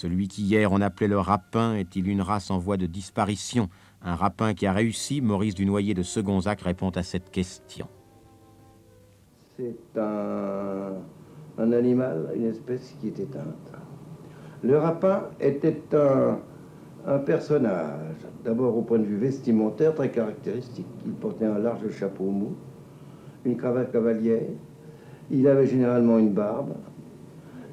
Celui qu'hier on appelait le rapin est-il une race en voie de disparition? Un rapin qui a réussi? Maurice Dunoyer de Segonzac répond à cette question. C'est un animal, une espèce qui est éteinte. Le rapin était un personnage, d'abord au point de vue vestimentaire très caractéristique. Il portait un large chapeau mou, une cravate cavalière, il avait généralement une barbe,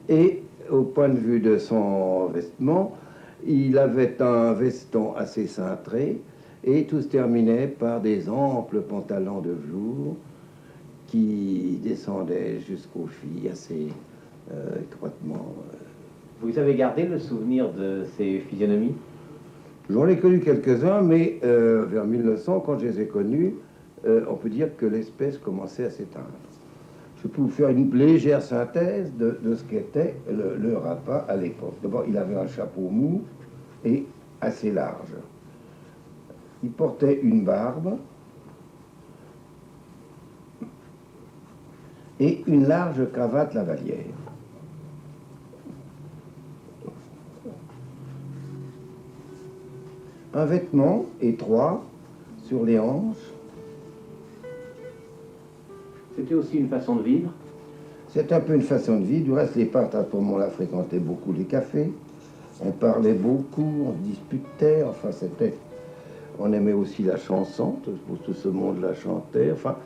et au point de vue de son vêtement, il avait un veston assez cintré, et tout se terminait par des amples pantalons de velours qui descendaient jusqu'aux chevilles assez étroitement. Vous avez gardé le souvenir de ces physionomies? J'en ai connu quelques-uns, mais vers 1900, quand je les ai connus, on peut dire que l'espèce commençait à s'éteindre. Je peux vous faire une légère synthèse de ce qu'était le rapin à l'époque. D'abord, il avait un chapeau mou et assez large. Il portait une barbe et une large cravate lavalière. Un vêtement étroit sur les hanches. C'était aussi une façon de vivre? C'est un peu une façon de vivre. Du reste, les peintres à ce moment-là fréquentaient beaucoup les cafés. On parlait beaucoup, on disputait. Enfin, c'était... On aimait aussi la chanson. Tout ce monde-là chantait. Enfin,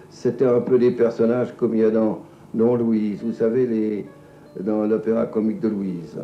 c'était un peu des personnages comme il y a dans Louise. Vous savez, dans l'opéra comique de Louise.